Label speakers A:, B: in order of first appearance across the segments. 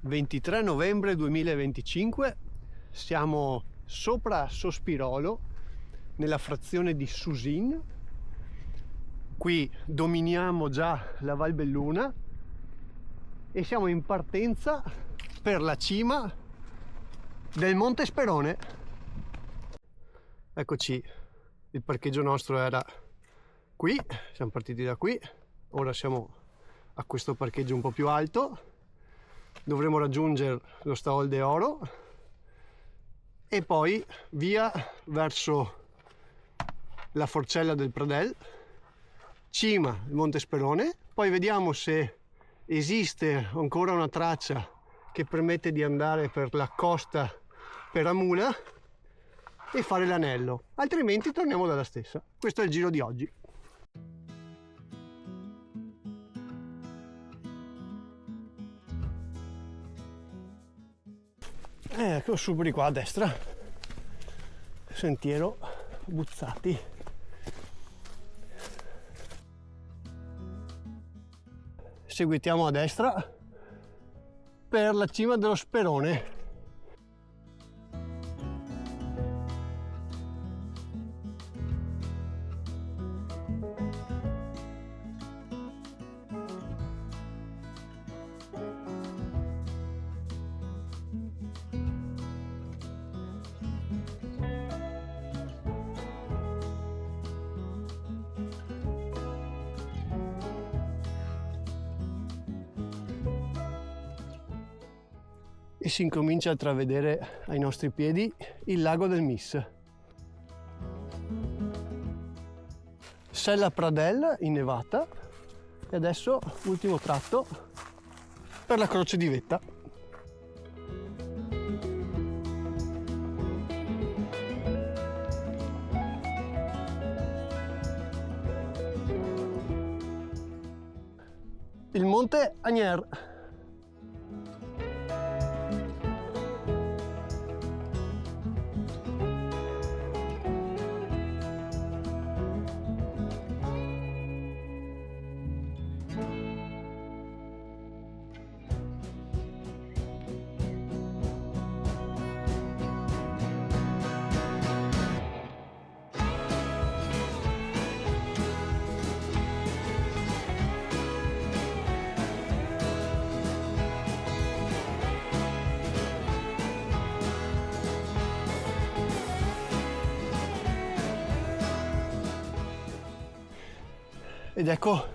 A: 23 novembre 2025, siamo sopra Sospirolo, nella frazione di Susin. Qui dominiamo già la Val Belluna e siamo in partenza per la cima del Monte Sperone. Eccoci, il parcheggio nostro era qui, siamo partiti da qui, ora siamo a questo parcheggio un po' più alto. Dovremo raggiungere lo Staol de Oro e poi via verso la Forcella del Pradel, cima il Monte Sperone. Poi vediamo se esiste ancora una traccia che permette di andare per la costa per Amula e fare l'anello, altrimenti torniamo dalla stessa. Questo è il giro di oggi. Ecco, su di qua a destra, sentiero Buzzati. Seguitiamo a destra per la cima dello Sperone. E si incomincia a intravedere ai nostri piedi il lago del Mis. Sella Pradel innevata e adesso ultimo tratto per la Croce di Vetta. Il Monte Agner. Ed ecco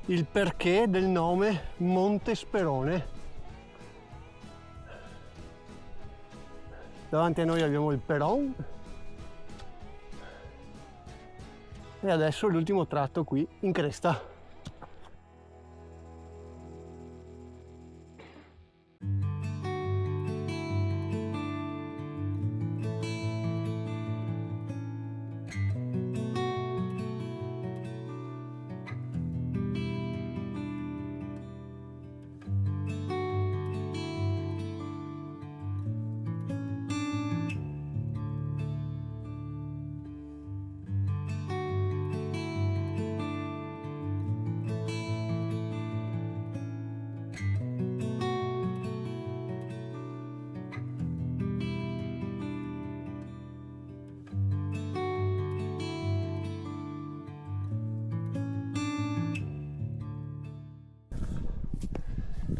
A: il perché del nome Monte Sperone. Davanti a noi abbiamo il Peron e adesso l'ultimo tratto qui in cresta.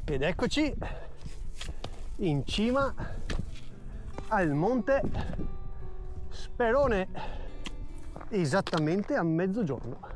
A: Ed eccoci in cima al Monte Sperone, esattamente a mezzogiorno.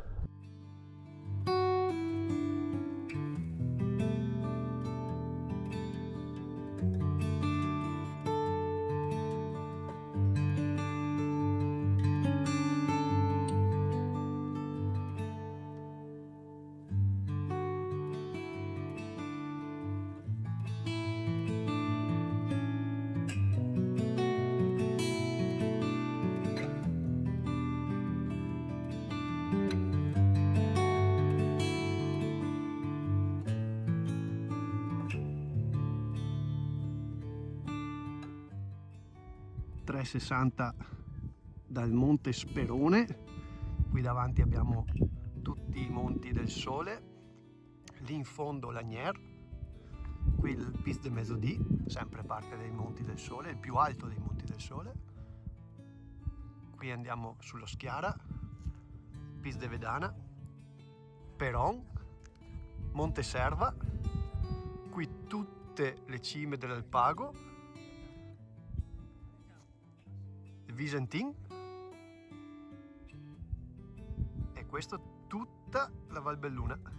A: .360 dal Monte Sperone. Qui davanti abbiamo tutti i monti del Sole, lì in fondo l'Agner, qui il Piz de Mesodì, sempre parte dei Monti del Sole, il più alto dei Monti del Sole. Qui andiamo sullo Schiara, Piz de Vedana, Peron, Monte Serva, qui tutte le cime dell'Alpago, Visentin, e questo tutta la Valbelluna.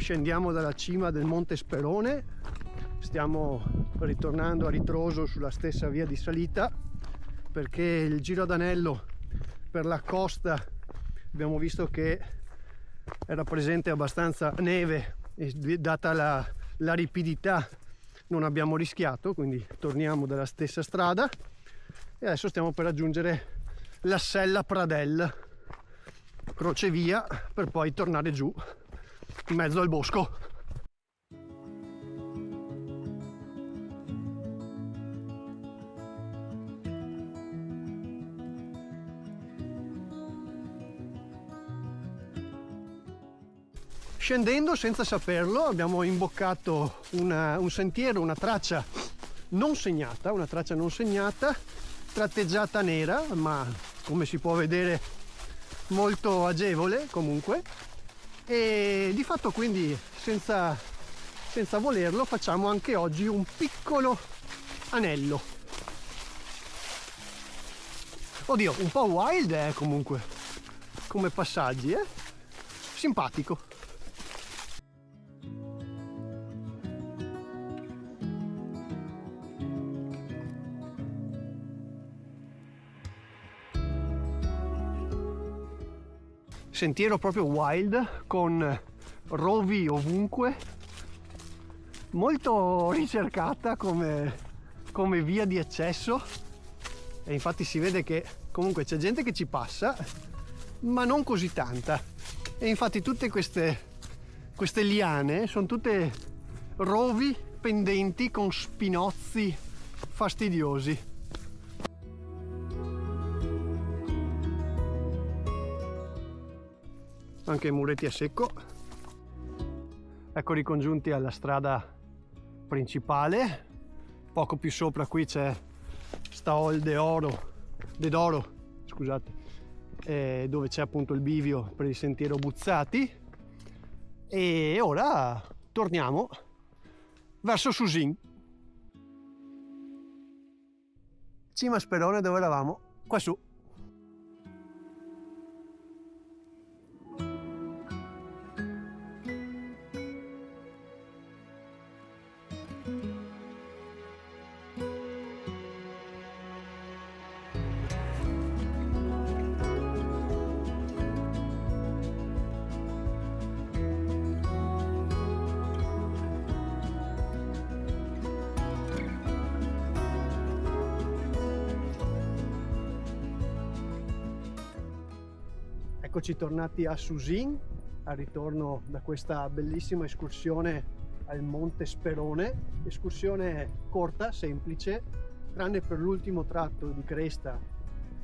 A: Scendiamo dalla cima del Monte Sperone, stiamo ritornando a ritroso sulla stessa via di salita, perché il giro ad anello per la costa abbiamo visto che era presente abbastanza neve e data la ripidità non abbiamo rischiato, quindi torniamo dalla stessa strada e adesso stiamo per raggiungere la Sella Pradel, crocevia, per poi tornare giù in mezzo al bosco. Scendendo senza saperlo abbiamo imboccato un sentiero, una traccia non segnata, tratteggiata nera, ma come si può vedere molto agevole comunque, e di fatto quindi senza volerlo facciamo anche oggi un piccolo anello. Oddio, un po' wild comunque come passaggi, simpatico. Sentiero proprio wild, con rovi ovunque, molto ricercata come via di accesso, e infatti si vede che comunque c'è gente che ci passa, ma non così tanta, e infatti tutte queste liane sono tutte rovi pendenti con spinozzi fastidiosi. Anche i muretti a secco. Ecco ricongiunti alla strada principale. Poco più sopra qui c'è Staol de Doro, scusate, dove c'è appunto il bivio per il sentiero Buzzati. E ora torniamo verso Susin. Cima Sperone, dove eravamo? Qua su. Eccoci tornati a Susin, al ritorno da questa bellissima escursione al Monte Sperone, escursione corta, semplice, tranne per l'ultimo tratto di cresta,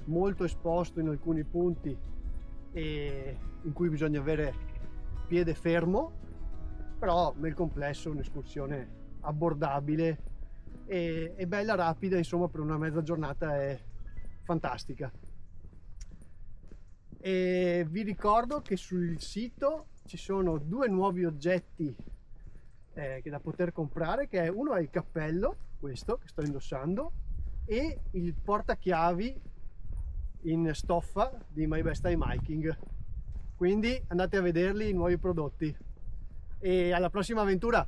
A: molto esposto in alcuni punti e in cui bisogna avere piede fermo, però nel complesso un'escursione abbordabile e bella, rapida, insomma per una mezza giornata è fantastica. E vi ricordo che sul sito ci sono 2 nuovi oggetti che da poter comprare, che uno è il cappello, questo che sto indossando, e il portachiavi in stoffa di My Best Time Hiking. Quindi andate a vederli i nuovi prodotti e alla prossima avventura!